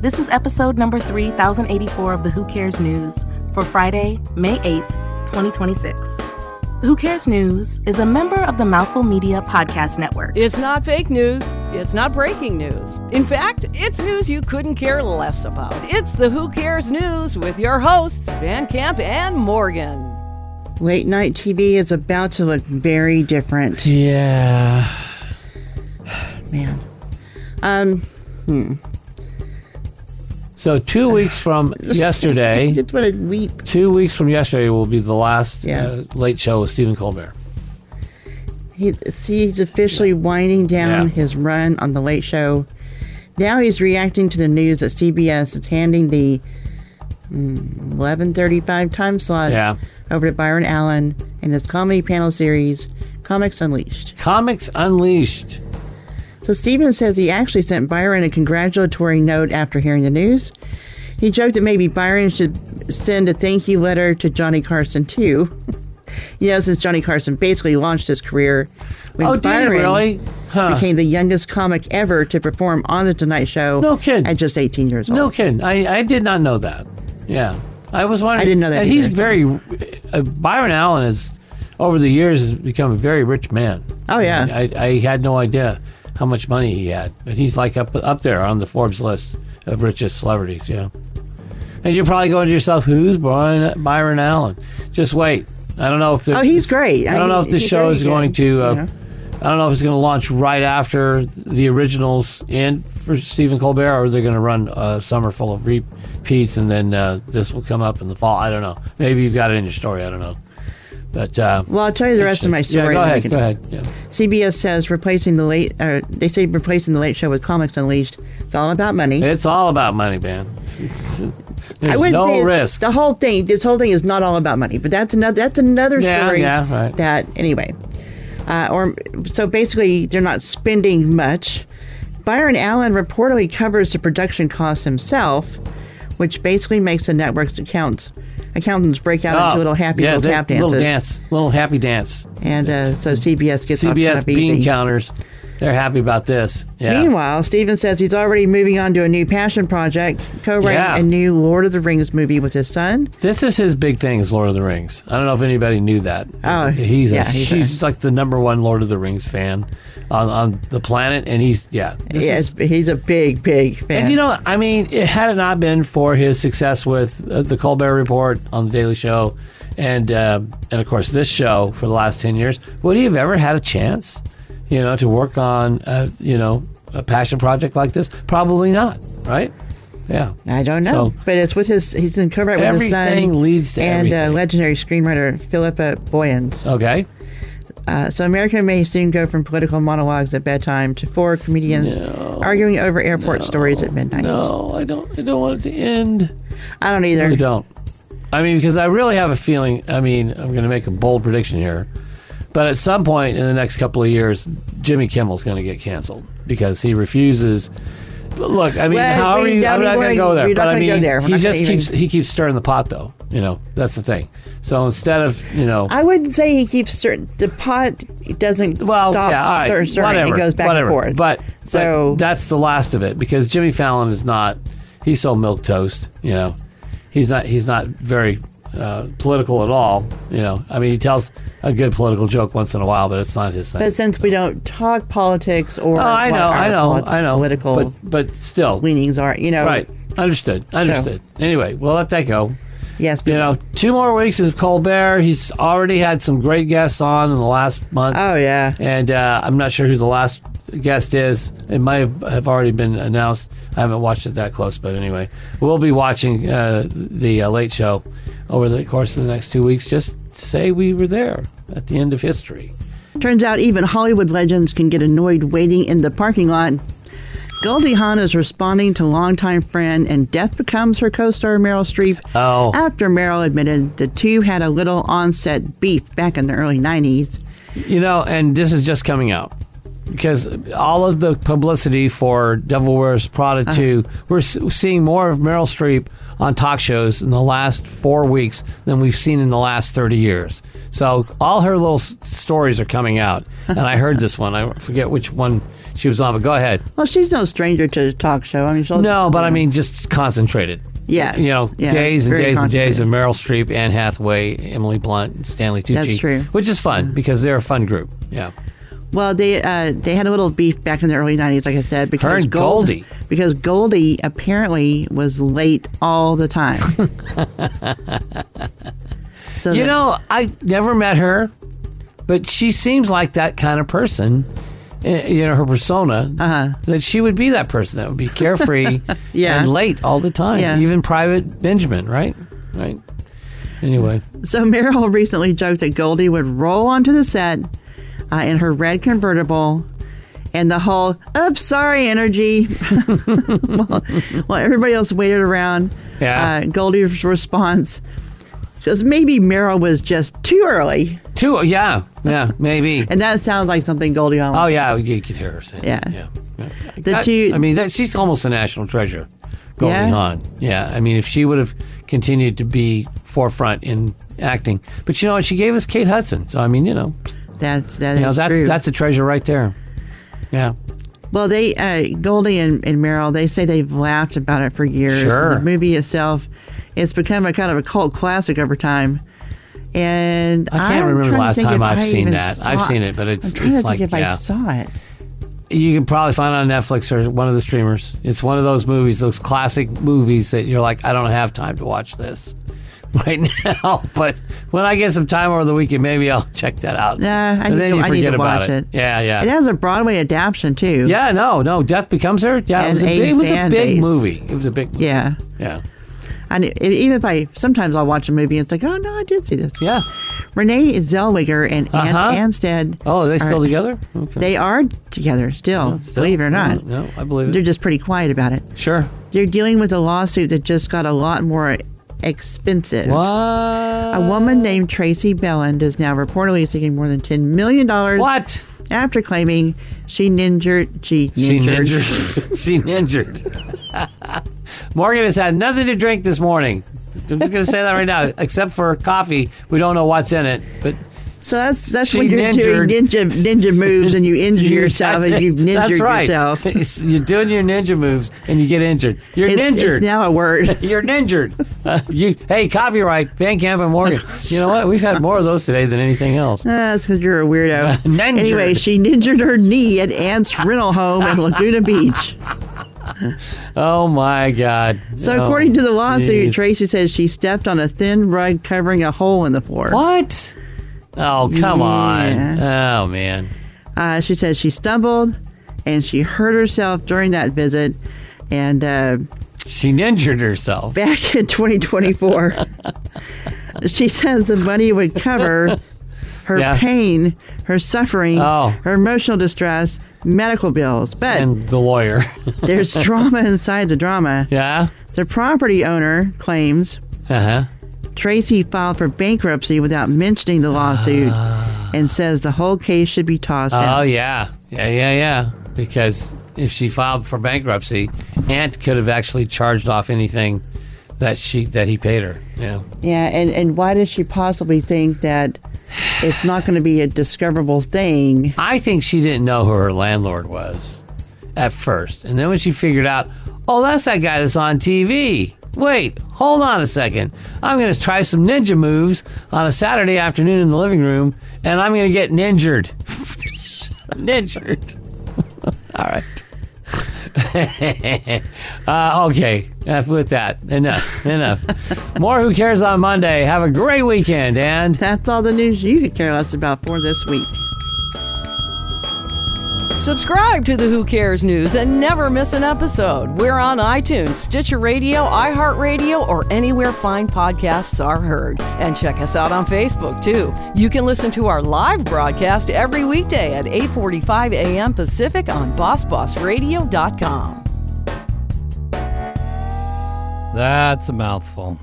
This is episode number 3084 of the Who Cares News for Friday, May 8th, 2026. The Who Cares News is a member of the Mouthful Media Podcast Network. It's not fake news. It's not breaking news. In fact, it's news you couldn't care less about. It's the Who Cares News with your hosts, Van Camp and Morgan. Late night TV is about to look very different. Yeah. Man. So 2 weeks from yesterday, Just what a week. 2 weeks from yesterday will be the last late show with Stephen Colbert. He's officially winding down his run on the Late Show. Now he's reacting to the news that CBS is handing the 11:35 time slot over to Byron Allen and his comedy panel series, Comics Unleashed. Comics Unleashed. So Stephen says he actually sent Byron a congratulatory note after hearing the news. He joked that maybe Byron should send a thank you letter to Johnny Carson too. Since Johnny Carson basically launched his career when Byron became the youngest comic ever to perform on The Tonight Show. No kidding. At just 18 years old. No kidding. I did not know that. Yeah. I was wondering. I didn't know that He's very... Byron Allen has, over the years, has become a very rich man. Oh, yeah. I had no idea how much money he had. But he's like up there on the Forbes list of richest celebrities, And you're probably going to yourself, who's Byron Allen? Just wait. I don't know if... he's great. I don't know if the show is going to... I don't know if it's going to launch right after the originals end for Stephen Colbert, or they're going to run a summer full of repeats, and then this will come up in the fall. I don't know. Maybe you've got it in your story. I don't know. But well, I'll tell you the rest of my story. Yeah, go ahead. Yeah. CBS says replacing the Late Show with Comics Unleashed. It's all about money. It's all about money, man. There's no risk. This whole thing is not all about money, but that's another story. Yeah, right. That anyway, so basically they're not spending much. Byron Allen reportedly covers the production costs himself, which basically makes the network's accountants break out into little happy little tap dances. Little happy dance. And so CBS gets CBS off bean easy. Counters. They're happy about this. Yeah. Meanwhile, Stephen says he's already moving on to a new passion project, co-writing a new Lord of the Rings movie with his son. This is his big thing, is Lord of the Rings. I don't know if anybody knew that. Oh, he's like the number one Lord of the Rings fan on the planet, and he's a big fan. And had it not been for his success with the Colbert Report on the Daily Show, and of course this show for the last 10 years, would he have ever had a chance? To work on, a passion project like this? Probably not, right? Yeah. I don't know. But it's with he's in co-write with his son. Everything leads to everything. And legendary screenwriter Philippa Boyens. Okay. So America may soon go from political monologues at bedtime to four comedians arguing over airport stories at midnight. No, I don't want it to end. I don't either. I don't. Because I really have a feeling, I'm going to make a bold prediction here. But at some point in the next couple of years, Jimmy Kimmel's going to get canceled because he refuses. Look, I'm not going to go there. But he keeps stirring the pot, though. That's the thing. So instead of I wouldn't say he keeps stirring the pot. It doesn't stop stirring. Whatever, it goes back and forth. But that's the last of it, because Jimmy Fallon is not. He's so milquetoast. He's not very political at all. He tells a good political joke once in a while, but it's not his thing. But since we don't talk politics or I know political but still leanings are, right. Understood. Anyway, we'll let that go. Yes. 2 more weeks of Colbert. He's already had some great guests on in the last month. Oh, yeah. And I'm not sure who the last guest is. It might have already been announced. I haven't watched it that close, but anyway, we'll be watching the Late Show over the course of the next 2 weeks. Just say we were there at the end of history. Turns out even Hollywood legends can get annoyed waiting in the parking lot. Goldie Hawn is responding to longtime friend and Death Becomes her co-star Meryl Streep after Meryl admitted the two had a little on-set beef back in the early 90s. And this is just coming out. Because all of the publicity for Devil Wears Prada 2, we're seeing more of Meryl Streep on talk shows in the last 4 weeks than we've seen in the last 30 years. So all her little stories are coming out. And I heard this one. I forget which one she was on. But go ahead. Well, she's no stranger to a talk show. I mean, No, but I mean, just concentrated. Yeah. Days and very days and days concentrated. of Meryl Streep, Anne Hathaway, Emily Blunt, and Stanley Tucci. That's true. Which is fun because they're a fun group. Yeah. Well, they had a little beef back in the early 90s, like I said, because Her and Goldie. Because Goldie apparently was late all the time. So I never met her, but she seems like that kind of person. Her persona, that she would be that person that would be carefree Yeah. and late all the time. Yeah. Even Private Benjamin, right? Right. Anyway. So Meryl recently joked that Goldie would roll onto the set in her red convertible, and the whole "oops, sorry" energy. While everybody else waited around, Goldie's response was maybe Meryl was just too early. Yeah, maybe. And that sounds like something Goldie Hawn. Oh yeah, you could hear her saying. Yeah. Yeah. She's almost a national treasure, Goldie Hawn. Yeah, I mean, if she would have continued to be forefront in acting, but you know what? She gave us Kate Hudson, so I mean, that's true. That's a treasure right there. Yeah. Well, Goldie and Meryl, they say they've laughed about it for years. Sure. The movie itself, it's become a kind of a cult classic over time. And I can't remember the last time I've seen that. I've seen it, but I'm trying to think if I saw it. You can probably find it on Netflix or one of the streamers. It's one of those movies, those classic movies that you're like, I don't have time to watch this right now. But when I get some time over the weekend, maybe I'll check that out. Nah, I need to watch it. Yeah. It has a Broadway adaptation, too. Yeah, no. Death Becomes Her. Yeah, it was a big movie. It was a big movie. Yeah. Yeah. And even if sometimes I'll watch a movie and it's like, oh, no, I did see this. Yeah. Renée Zellweger and Anstead. Oh, are they still together? Okay. They are together still, believe it or not. No, I believe it. They're just pretty quiet about it. Sure. They're dealing with a lawsuit that just got a lot more expensive. What? A woman named Tracy Belland is now reportedly seeking more than $10 million. What? After claiming she ninjured. Morgan has had nothing to drink this morning. I'm just going to say that right now. Except for coffee. We don't know what's in it. But so that's when you're doing ninja moves and you injure yourself and you've ninjured yourself. You're doing your ninja moves and you get injured. You're ninjured. It's now a word. You're ninjured. Hey, copyright, Van Camp and Morgan. You know what? We've had more of those today than anything else. That's because you're a weirdo. Ninjured. Anyway, she ninjured her knee at Ant's rental home in Laguna Beach. Oh my God. So according to the lawsuit, Tracy says she stepped on a thin rug covering a hole in the floor. What? Oh, come on. Oh, man. She says she stumbled and she hurt herself during that visit. And she ninjured herself. Back in 2024, she says the money would cover her pain, her suffering, her emotional distress, medical bills. And the lawyer. There's drama inside the drama. Yeah? The property owner claims Tracy filed for bankruptcy without mentioning the lawsuit and says the whole case should be tossed out. Oh, yeah. Yeah. Because if she filed for bankruptcy, Ant could have actually charged off anything that he paid her. Yeah. Yeah, and why does she possibly think that it's not going to be a discoverable thing? I think she didn't know who her landlord was at first. And then when she figured out, oh, that's that guy that's on TV. Wait, hold on a second. I'm going to try some ninja moves on a Saturday afternoon in the living room, and I'm going to get ninjured. Ninjured. All right. Okay, with that, enough. More Who Cares on Monday. Have a great weekend, and that's all the news you could care less about for this week. Subscribe to the Who Cares News and never miss an episode. We're on iTunes, Stitcher Radio, iHeartRadio, or anywhere fine podcasts are heard. And check us out on Facebook, too. You can listen to our live broadcast every weekday at 8:45 a.m. Pacific on BossBossRadio.com. That's a mouthful.